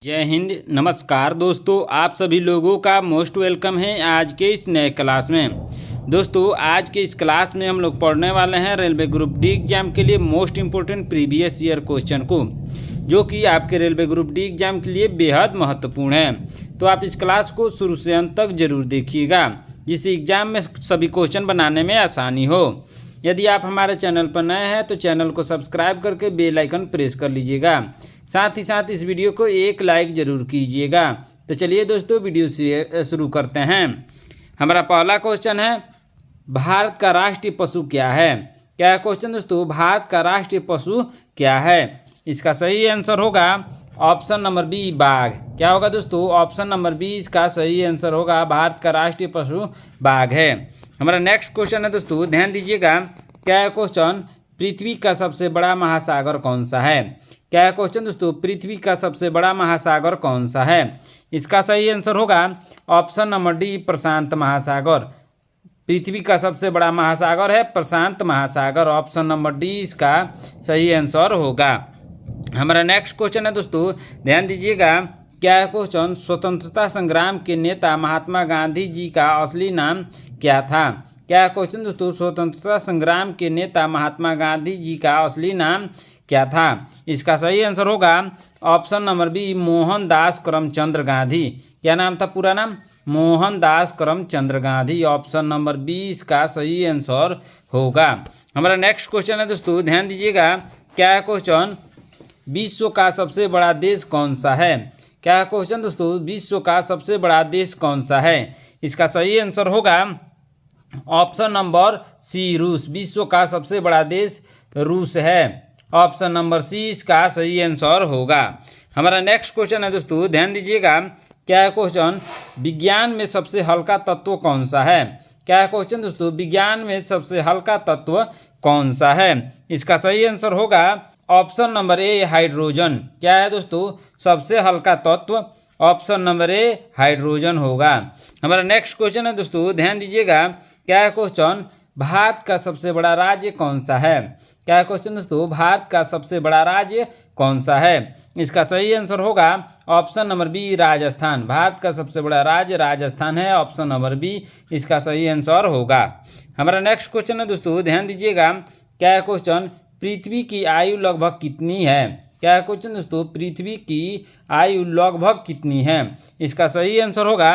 जय हिंद। नमस्कार दोस्तों, आप सभी लोगों का मोस्ट वेलकम है आज के इस नए क्लास में। दोस्तों, आज के इस क्लास में हम लोग पढ़ने वाले हैं रेलवे ग्रुप डी एग्जाम के लिए most important previous year question को, जो कि आपके रेलवे ग्रुप डी एग्जाम के लिए बेहद महत्वपूर्ण है। तो आप इस क्लास को शुरू से अंत तक जरूर देखिएगा, जिससे एग्जाम में सभी क्वेश्चन बनाने में आसानी हो। यदि आप हमारे चैनल पर नए हैं तो चैनल को सब्सक्राइब करके बेल आइकन प्रेस कर लीजिएगा। साथ ही साथ इस वीडियो को एक लाइक ज़रूर कीजिएगा। तो चलिए दोस्तों, वीडियो से शुरू करते हैं। हमारा पहला क्वेश्चन है, भारत का राष्ट्रीय पशु क्या है? क्या है क्वेश्चन दोस्तों? भारत का राष्ट्रीय पशु क्या है? इसका सही आंसर होगा ऑप्शन नंबर बी, बाघ। क्या होगा दोस्तों? ऑप्शन नंबर बी इसका सही आंसर होगा, भारत का राष्ट्रीय पशु बाघ है। हमारा नेक्स्ट क्वेश्चन है दोस्तों, ध्यान दीजिएगा। क्या है क्वेश्चन? पृथ्वी का सबसे बड़ा महासागर कौन सा है? क्या है क्वेश्चन दोस्तों? पृथ्वी का सबसे बड़ा महासागर कौन सा है? इसका सही आंसर होगा ऑप्शन नंबर डी, प्रशांत महासागर। पृथ्वी का सबसे बड़ा महासागर है प्रशांत महासागर। ऑप्शन नंबर डी इसका सही आंसर होगा। हमारा नेक्स्ट क्वेश्चन है दोस्तों, ध्यान दीजिएगा। क्या है क्वेश्चन? स्वतंत्रता संग्राम के नेता महात्मा गांधी जी का असली नाम क्या था? क्या है क्वेश्चन दोस्तों? स्वतंत्रता संग्राम के नेता महात्मा गांधी जी का असली नाम क्या था? इसका सही आंसर होगा option number B, Mohandas Karamchand Gandhi. क्या नाम था पूरा नाम? Mohandas Karamchand Gandhi. Option number B इसका सही आंसर होगा। हमारा नेक्स्ट क्वेश्चन है दोस्तों, ध्यान दीजिएगा। क्या है क्वेश्चन? विश्व का सबसे बड़ा देश कौन सा है? क्या है क्वेश्चन दोस्तों? विश्व का सबसे बड़ा देश कौन सा है? इसका सही आंसर होगा ऑप्शन नंबर सी, रूस। विश्व का सबसे बड़ा देश रूस है। ऑप्शन नंबर सी इसका सही आंसर होगा। हमारा नेक्स्ट क्वेश्चन है दोस्तों, ध्यान दीजिएगा। क्या है क्वेश्चन? विज्ञान में सबसे हल्का तत्व कौन सा है? क्या है क्वेश्चन दोस्तों? विज्ञान में सबसे हल्का तत्व कौन सा है? इसका सही आंसर होगा ऑप्शन नंबर ए, हाइड्रोजन। क्या है दोस्तों? सबसे हल्का तत्व ऑप्शन नंबर ए, हाइड्रोजन होगा। हमारा नेक्स्ट क्वेश्चन है दोस्तों, ध्यान दीजिएगा। क्या है क्वेश्चन? भारत का सबसे बड़ा राज्य कौन सा है? क्या है क्वेश्चन दोस्तों? भारत का सबसे बड़ा राज्य कौन सा है? इसका सही आंसर होगा option number B, Rajasthan. Bharat का सबसे बड़ा राज्य राजस्थान है। ऑप्शन नंबर बी इसका सही आंसर होगा। हमारा नेक्स्ट क्वेश्चन है दोस्तों, ध्यान दीजिएगा। क्या है क्वेश्चन? पृथ्वी की आयु लगभग कितनी है? क्या है क्वेश्चन दोस्तों? पृथ्वी की आयु लगभग कितनी है? इसका सही आंसर होगा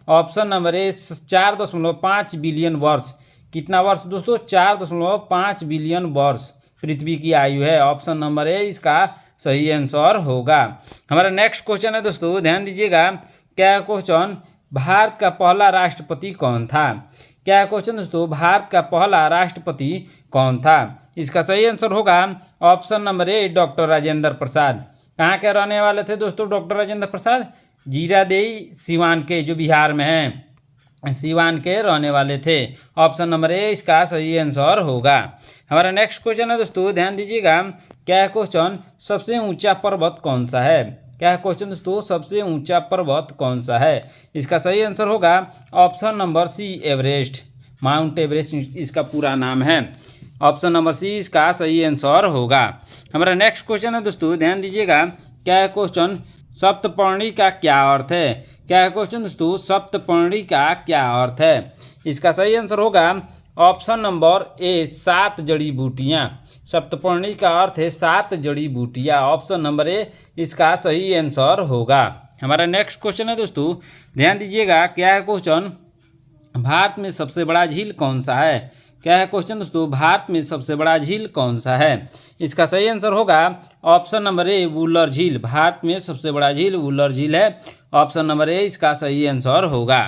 ऑप्शन नंबर ए, 4.5 बिलियन वर्ष। कितना वर्ष दोस्तों? 4.5 बिलियन वर्ष पृथ्वी की आयु है। ऑप्शन नंबर ए इसका सही आंसर होगा। हमारा नेक्स्ट क्वेश्चन है दोस्तों, ध्यान दीजिएगा। क्या है क्वेश्चन? भारत का पहला राष्ट्रपति कौन था? क्या है क्वेश्चन दोस्तों? भारत का पहला राष्ट्रपति कौन था? इसका सही आंसर होगा option number A, doctor Rajendra Prasad. कहाँ के रहने वाले थे दोस्तों डॉक्टर राजेंद्र प्रसाद? जीरादेई, सिवान के, जो बिहार में है, सिवान के रहने वाले थे। ऑप्शन नंबर ए इसका सही आंसर होगा। हमारा नेक्स्ट क्वेश्चन है दोस्तों, ध्यान दीजिएगा। क्या है क्वेश्चन? सबसे ऊंचा पर्वत कौन सा है? क्या है क्वेश्चन दोस्तों? सबसे ऊंचा पर्वत कौन सा है? इसका सही आंसर होगा option number C, Everest. Mount Everest इसका पूरा नाम है। ऑप्शन नंबर सी इसका सही आंसर होगा। हमारा नेक्स्ट क्वेश्चन है दोस्तों, ध्यान दीजिएगा। क्या है क्वेश्चन? सप्तपर्णी का क्या अर्थ है? क्या है क्वेश्चन दोस्तों? सप्तपर्णी का क्या अर्थ है? इसका सही आंसर होगा ऑप्शन नंबर ए, 7 जड़ी बूटियाँ। सप्तपर्णी का अर्थ है 7 जड़ी बूटियाँ। ऑप्शन नंबर ए इसका सही आंसर होगा। हमारा नेक्स्ट क्वेश्चन है दोस्तों, ध्यान दीजिएगा। क्या है क्वेश्चन? भारत में सबसे बड़ा झील कौन सा है? क्या है क्वेश्चन दोस्तों? भारत में सबसे बड़ा झील कौन सा है? इसका सही आंसर होगा ऑप्शन नंबर ए, वुलर झील। भारत में सबसे बड़ा झील वुलर झील है। ऑप्शन नंबर ए इसका सही आंसर होगा।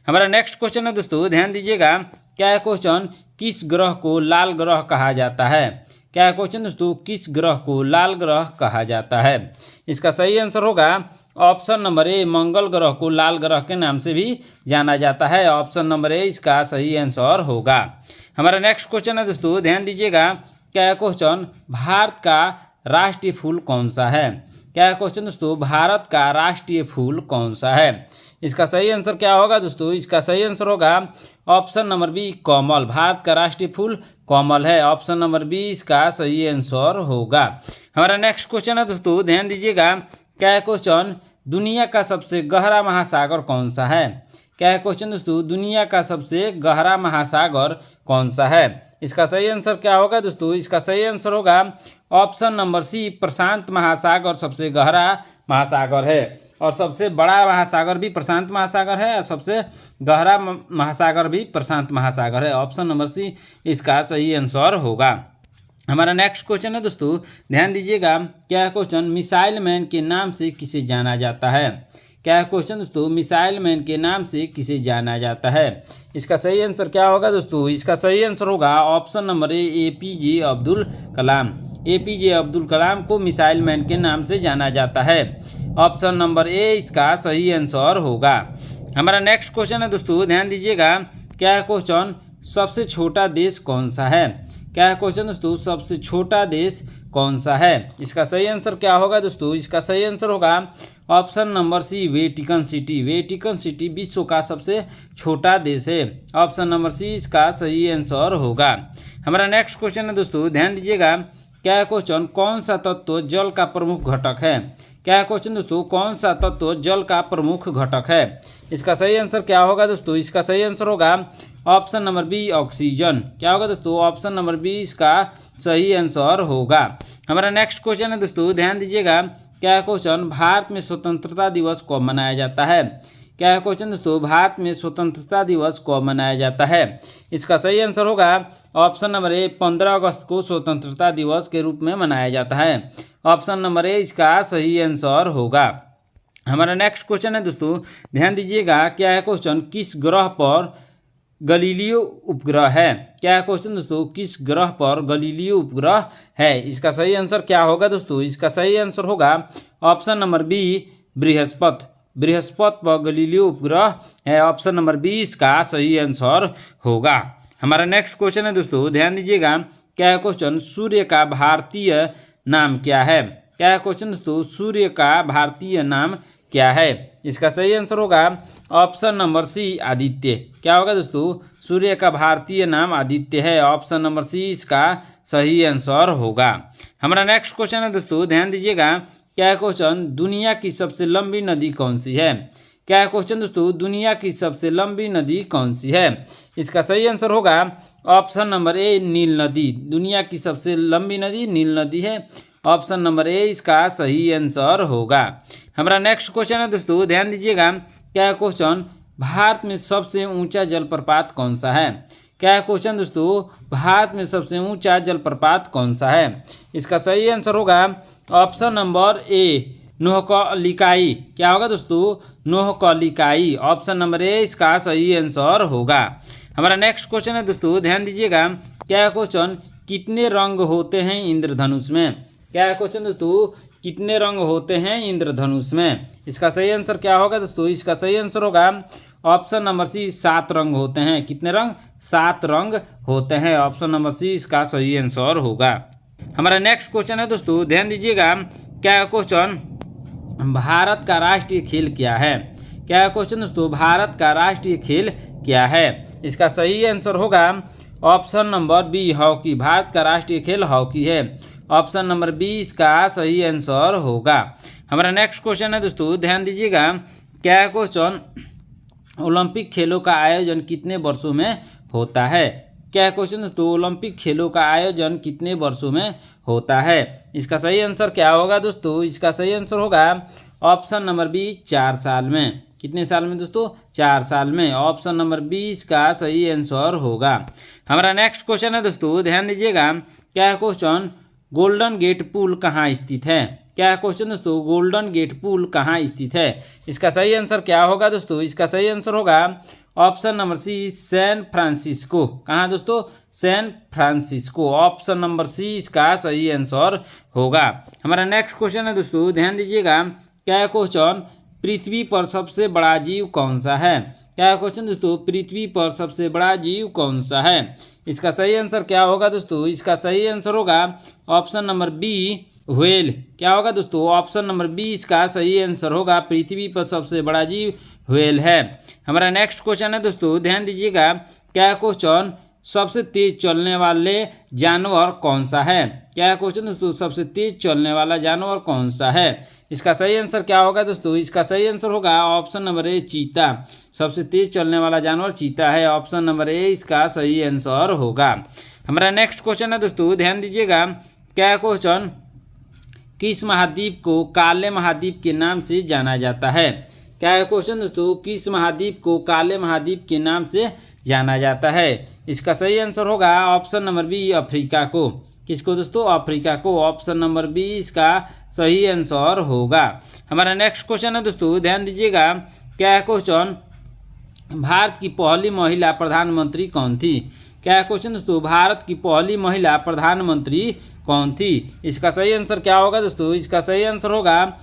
हमारा नेक्स्ट क्वेश्चन है दोस्तों, ध्यान दीजिएगा। क्या है क्वेश्चन? किस ग्रह को लाल ग्रह कहा जाता है? क्या है क्वेश्चन दोस्तों? किस ग्रह को लाल ग्रह कहा जाता है? इसका सही आंसर होगा ऑप्शन नंबर ए, मंगल ग्रह को लाल ग्रह के नाम से भी जाना जाता है। ऑप्शन नंबर ए इसका सही आंसर होगा। हमारा नेक्स्ट क्वेश्चन है दोस्तों, ध्यान दीजिएगा। क्या है क्वेश्चन? भारत का राष्ट्रीय फूल कौन सा है? क्या है क्वेश्चन दोस्तों? भारत का राष्ट्रीय फूल कौन सा है? इसका सही आंसर क्या होगा दोस्तों? इसका सही आंसर होगा ऑप्शन नंबर बी, कमल। भारत का राष्ट्रीय फूल कमल है। ऑप्शन नंबर बी इसका सही आंसर होगा। हमारा नेक्स्ट क्वेश्चन है दोस्तों, ध्यान दीजिएगा। क्या है क्वेश्चन? दुनिया का सबसे गहरा महासागर कौन सा है? क्या है क्वेश्चन दोस्तों, दुनिया का सबसे गहरा महासागर कौन सा है? इसका सही आंसर क्या होगा दोस्तों? इसका सही आंसर होगा ऑप्शन नंबर सी, प्रशांत महासागर सबसे गहरा महासागर है। और सबसे बड़ा महासागर भी प्रशांत महासागर है और सबसे गहरा महासागर भी प्रशांत महासागर है। ऑप्शन नंबर सी इसका सही आंसर होगा। हमारा नेक्स्ट क्वेश्चन है दोस्तों, ध्यान दीजिएगा। क्या क्वेश्चन, मिसाइल मैन के नाम से किसे जाना जाता है? क्या क्वेश्चन दोस्तों, मिसाइल मैन के नाम से किसे जाना जाता है? इसका सही आंसर क्या होगा दोस्तों? इसका सही आंसर होगा option number A, APJ Abdul Kalam. APJ Abdul Kalam को मिसाइल मैन के नाम से जाना जाता है। ऑप्शन नंबर ए इसका सही आंसर होगा। हमारा नेक्स्ट क्वेश्चन है दोस्तों, ध्यान दीजिएगा। क्या क्वेश्चन, सबसे छोटा देश कौन सा है? क्या क्वेश्चन दोस्तों, सबसे छोटा देश कौन सा है? इसका सही आंसर क्या होगा दोस्तों? इसका सही आंसर होगा option number C, Vatican City. Vatican City विश्व का सबसे छोटा देश है। ऑप्शन नंबर सी इसका सही आंसर होगा। हमारा नेक्स्ट क्वेश्चन है दोस्तों, ध्यान दीजिएगा। क्या क्वेश्चन, कौन सा तत्व जल का प्रमुख घटक है? क्या क्वेश्चन दोस्तों, कौन सा तत्व जल का प्रमुख घटक है? इसका सही आंसर क्या होगा दोस्तों? इसका सही आंसर होगा ऑप्शन नंबर बी, ऑक्सीजन। क्या होगा दोस्तों? ऑप्शन नंबर बी इसका सही आंसर होगा। हमारा नेक्स्ट क्वेश्चन है दोस्तों, ध्यान दीजिएगा। क्या क्वेश्चन, भारत में स्वतंत्रता दिवस कब मनाया जाता है? क्या क्वेश्चन दोस्तों, भारत में स्वतंत्रता दिवस कब मनाया जाता है? इसका सही आंसर होगा ऑप्शन नंबर ए, 15 अगस्त को स्वतंत्रता दिवस के रूप में मनाया जाता है। ऑप्शन नंबर ए इसका सही आंसर होगा। हमारा नेक्स्ट क्वेश्चन है दोस्तों, ध्यान दीजिएगा। क्या है क्वेश्चन, किस ग्रह पर गलीलियो उपग्रह है? क्या क्वेश्चन दोस्तों, किस ग्रह पर गलीलियो उपग्रह है? इसका सही आंसर क्या होगा दोस्तों? इसका सही आंसर होगा ऑप्शन नंबर बी, बृहस्पति। बृहस्पति पर गलीलियो उपग्रह है। ऑप्शन नंबर बी इसका सही आंसर होगा। हमारा नेक्स्ट क्वेश्चन है दोस्तों, ध्यान दीजिएगा। क्या क्वेश्चन, सूर्य का भारतीय नाम क्या है? क्या क्वेश्चन दोस्तों, सूर्य का भारतीय नाम क्या है? इसका सही आंसर होगा ऑप्शन नंबर सी, आदित्य। क्या होगा दोस्तों? सूर्य का भारतीय नाम आदित्य है। ऑप्शन नंबर सी इसका सही आंसर होगा। हमारा नेक्स्ट क्वेश्चन है दोस्तों, ध्यान दीजिएगा। क्या क्वेश्चन, दुनिया की सबसे लंबी नदी कौन सी है? क्या क्वेश्चन दोस्तों, दुनिया की सबसे लंबी नदी कौन सी है? इसका सही आंसर होगा ऑप्शन नंबर ए, नील नदी। दुनिया की सबसे लंबी नदी नील नदी है। ऑप्शन नंबर ए इसका सही आंसर होगा। हमारा नेक्स्ट क्वेश्चन है दोस्तों, ध्यान दीजिएगा। क्या क्वेश्चन, भारत में सबसे ऊंचा जलप्रपात कौन सा है? क्या क्वेश्चन दोस्तों, भारत में सबसे ऊंचा जलप्रपात कौन सा है? इसका सही आंसर होगा ऑप्शन नंबर ए, नोहकलिकाई। क्या होगा दोस्तों? नोहकलिकाई। ऑप्शन नंबर ए इसका सही आंसर होगा। हमारा नेक्स्ट क्वेश्चन है दोस्तों, ध्यान दीजिएगा। क्या क्वेश्चन, कितने रंग होते हैं इंद्रधनुष में? क्या क्वेश्चन दोस्तों, कितने रंग होते हैं इंद्रधनुष में? इसका सही आंसर क्या होगा दोस्तों? इसका सही आंसर होगा ऑप्शन नंबर सी, 7 रंग होते हैं। कितने रंग? 7 रंग होते हैं। ऑप्शन नंबर सी इसका सही आंसर होगा। हमारा नेक्स्ट क्वेश्चन है दोस्तों, ध्यान दीजिएगा। क्या क्वेश्चन, भारत का राष्ट्रीय खेल क्या है? क्या क्वेश्चन दोस्तों, भारत का राष्ट्रीय खेल क्या है? इसका सही आंसर होगा option number B, hockey. Bharat का राष्ट्रीय खेल हॉकी है। ऑप्शन नंबर बी इसका सही आंसर होगा। हमारा नेक्स्ट क्वेश्चन है दोस्तों, ध्यान दीजिएगा। क्या क्वेश्चन, ओलंपिक खेलों का आयोजन कितने वर्षों में होता है? क्या क्वेश्चन दोस्तों, ओलंपिक खेलों का आयोजन कितने वर्षों में होता है? इसका सही आंसर क्या होगा दोस्तों? इसका सही आंसर होगा ऑप्शन नंबर बी, 4 साल में। कितने साल में दोस्तों? 4 साल में। ऑप्शन नंबर 20 का सही आंसर होगा। हमारा नेक्स्ट क्वेश्चन है दोस्तों, ध्यान दीजिएगा। क्या क्वेश्चन, गोल्डन गेट पुल कहाँ स्थित है? क्या क्वेश्चन दोस्तों, गोल्डन गेट पुल कहाँ स्थित है? इसका सही आंसर क्या होगा दोस्तों? इसका सही आंसर होगा option number C, San Francisco. कहाँ दोस्तों? San Francisco. Option number C इसका सही आंसर होगा। हमारा नेक्स्ट क्वेश्चन है दोस्तों, ध्यान दीजिएगा। क्या क्वेश्चन, पृथ्वी पर सबसे बड़ा जीव कौन सा है? क्या क्वेश्चन दोस्तों, पृथ्वी पर सबसे बड़ा जीव कौन सा है? इसका सही आंसर क्या होगा दोस्तों? इसका सही आंसर होगा ऑप्शन नंबर बी, व्हेल। क्या होगा दोस्तों? ऑप्शन नंबर बी इसका सही आंसर होगा। पृथ्वी पर सबसे बड़ा जीव व्हेल है। हमारा नेक्स्ट क्वेश्चन है दोस्तों, ध्यान दीजिएगा। क्या क्वेश्चन, सबसे तेज चलने वाले जानवर कौन सा है? क्या क्वेश्चन दोस्तों, सबसे तेज चलने वाला जानवर कौन सा है? इसका सही आंसर क्या होगा दोस्तों? इसका सही आंसर होगा ऑप्शन नंबर ए चीता। सबसे तेज चलने वाला जानवर चीता है। ऑप्शन नंबर ए इसका सही आंसर होगा। हमारा नेक्स्ट क्वेश्चन है दोस्तों, ध्यान दीजिएगा। क्या क्वेश्चन? किस महाद्वीप को काले महाद्वीप के नाम से जाना जाता है? क्या है क्वेश्चन दोस्तों? किस महाद्वीप को काले महाद्वीप के नाम से जाना जाता है? इसका सही आंसर होगा ऑप्शन नंबर बी अफ्रीका को। किसको दोस्तों? अफ्रीका को। ऑप्शन नंबर बी इसका सही आंसर होगा। हमारा नेक्स्ट क्वेश्चन है दोस्तों, ध्यान दीजिएगा। क्या है क्वेश्चन? भारत की पहली महिला प्रधानमंत्री कौन थी? क्या है क्वेश्चन दोस्तों? भारत की पहली महिला प्रधानमंत्री कौन थी? इसका सही आंसर क्या होगा दोस्तों? इसका सही आंसर होगा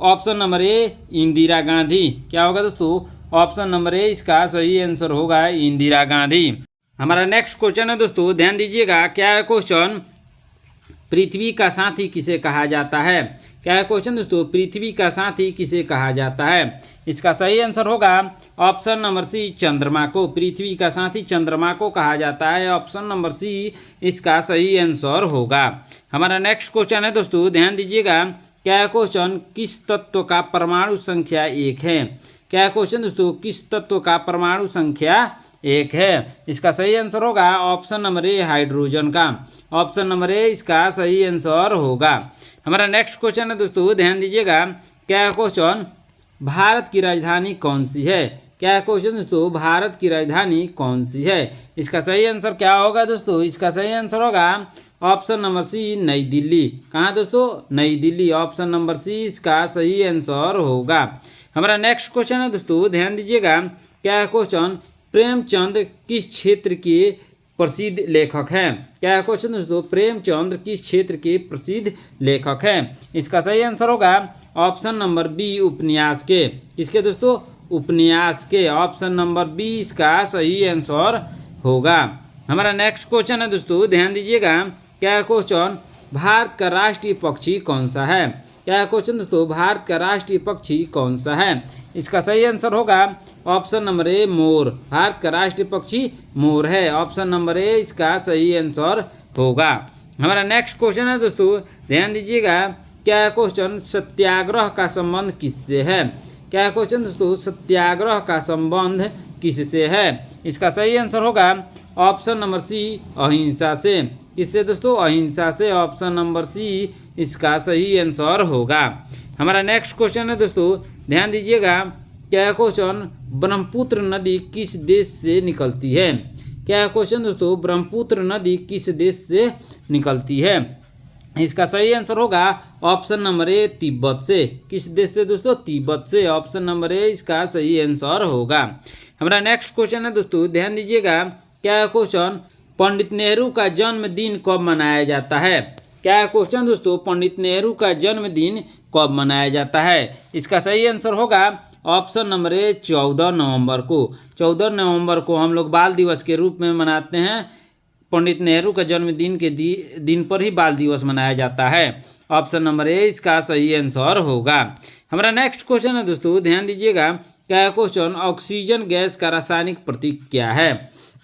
ऑप्शन नंबर ए इंदिरा गांधी। क्या होगा दोस्तों? ऑप्शन नंबर ए इसका सही आंसर होगा इंदिरा गांधी। हमारा नेक्स्ट क्वेश्चन है दोस्तों, ध्यान दीजिएगा। क्या है क्वेश्चन? पृथ्वी का साथी किसे कहा जाता है? क्या है क्वेश्चन दोस्तों? पृथ्वी का साथी किसे कहा जाता है? इसका सही आंसर होगा ऑप्शन नंबर सी चंद्रमा को। पृथ्वी का साथी चंद्रमा को कहा जाता है। ऑप्शन नंबर सी इसका सही आंसर होगा। हमारा नेक्स्ट क्वेश्चन है दोस्तों, ध्यान दीजिएगा। क्या है क्वेश्चन? किस तत्व का परमाणु संख्या 1 है? क्या है क्वेश्चन दोस्तों? किस तत्व का परमाणु संख्या 1 है? इसका सही आंसर होगा ऑप्शन नंबर ए हाइड्रोजन का। ऑप्शन नंबर ए इसका सही आंसर होगा। हमारा नेक्स्ट क्वेश्चन है दोस्तों, ध्यान दीजिएगा। क्या है क्वेश्चन? भारत की राजधानी कौन सी है? क्या है क्वेश्चन दोस्तों? भारत की राजधानी कौन सी है? इसका सही आंसर क्या होगा दोस्तों? इसका सही आंसर होगा ऑप्शन नंबर सी नई दिल्ली। कहाँ दोस्तों? नई दिल्ली। ऑप्शन नंबर सी इसका सही आंसर होगा। हमारा नेक्स्ट क्वेश्चन है दोस्तों, ध्यान दीजिएगा। क्या है क्वेश्चन? प्रेमचंद किस क्षेत्र के प्रसिद्ध लेखक हैं? क्या है क्वेश्चन दोस्तों? प्रेमचंद किस क्षेत्र के प्रसिद्ध लेखक हैं? इसका सही आंसर होगा ऑप्शन नंबर बी उपन्यास के। किसके दोस्तों? उपन्यास के। ऑप्शन नंबर बी इसका सही आंसर होगा। हमारा नेक्स्ट क्वेश्चन है दोस्तों, ध्यान दीजिएगा। क्या है क्वेश्चन? भारत का राष्ट्रीय पक्षी कौन सा है? क्या है क्वेश्चन दोस्तों? भारत का राष्ट्रीय पक्षी कौन सा है? इसका सही आंसर होगा ऑप्शन नंबर ए मोर। भारत का राष्ट्रीय पक्षी मोर है। ऑप्शन नंबर ए इसका सही आंसर होगा। हमारा नेक्स्ट क्वेश्चन है दोस्तों, ध्यान दीजिएगा। क्या है क्वेश्चन? सत्याग्रह का संबंध किससे है? क्या है क्वेश्चन दोस्तों? सत्याग्रह का संबंध किससे है? इसका सही आंसर होगा ऑप्शन नंबर सी अहिंसा से। किससे दोस्तों? अहिंसा से। ऑप्शन नंबर सी इसका सही आंसर होगा। हमारा नेक्स्ट क्वेश्चन है दोस्तों, ध्यान दीजिएगा। क्या है क्वेश्चन? ब्रह्मपुत्र नदी किस देश से निकलती है? क्या है क्वेश्चन दोस्तों? ब्रह्मपुत्र नदी किस देश से निकलती है? इसका सही आंसर होगा ऑप्शन नंबर ए तिब्बत से। किस देश से दोस्तों? तिब्बत से। ऑप्शन नंबर ए इसका सही आंसर होगा। हमारा नेक्स्ट क्वेश्चन है दोस्तों, ध्यान दीजिएगा। क्या है क्वेश्चन? पंडित नेहरू का जन्मदिन कब मनाया जाता है? क्या है क्वेश्चन दोस्तों? पंडित नेहरू का जन्मदिन कब मनाया जाता है? इसका सही आंसर होगा ऑप्शन नंबर ए 14 नवंबर को। 14 नवंबर को हम लोग बाल दिवस के रूप में मनाते हैं। पंडित नेहरू का जन्मदिन के दिन पर ही बाल दिवस मनाया जाता है। ऑप्शन नंबर ए इसका सही आंसर होगा। हमारा नेक्स्ट क्वेश्चन है दोस्तों, ध्यान दीजिएगा। क्या है क्वेश्चन? ऑक्सीजन गैस का रासायनिक प्रतीक क्या है?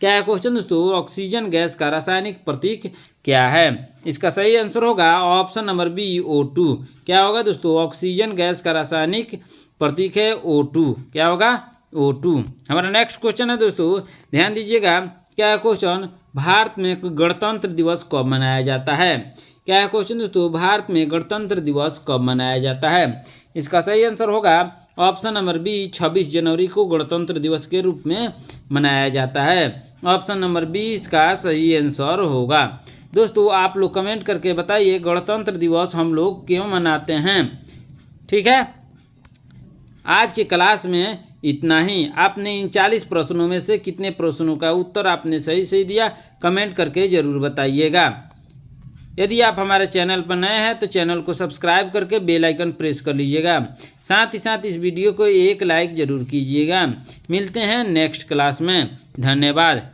क्या है क्वेश्चन दोस्तों? ऑक्सीजन गैस का रासायनिक प्रतीक क्या है? इसका सही आंसर होगा ऑप्शन नंबर बी O2। क्या होगा दोस्तों? ऑक्सीजन गैस का रासायनिक प्रतीक है O2। क्या होगा? O2। हमारा नेक्स्ट क्वेश्चन है दोस्तों, ध्यान दीजिएगा। क्या है क्वेश्चन? भारत में गणतंत्र दिवस कब मनाया जाता है? क्या है क्वेश्चन दोस्तों? भारत में गणतंत्र दिवस कब मनाया जाता है? इसका सही आंसर होगा ऑप्शन नंबर बी 26 जनवरी को गणतंत्र दिवस के रूप में मनाया जाता है। ऑप्शन नंबर बी इसका सही आंसर होगा। दोस्तों आप लोग कमेंट करके बताइए गणतंत्र दिवस हम लोग क्यों मनाते हैं। ठीक है, आज के क्लास में इतना ही। आपने इन 40 प्रश्नों में से कितने प्रश्नों का उत्तर आपने सही सही दिया, कमेंट करके ज़रूर बताइएगा। यदि आप हमारे चैनल पर नए हैं तो चैनल को सब्सक्राइब करके बेल आइकन प्रेस कर लीजिएगा। साथ ही साथ इस वीडियो को एक लाइक ज़रूर कीजिएगा। मिलते हैं नेक्स्ट क्लास में। धन्यवाद।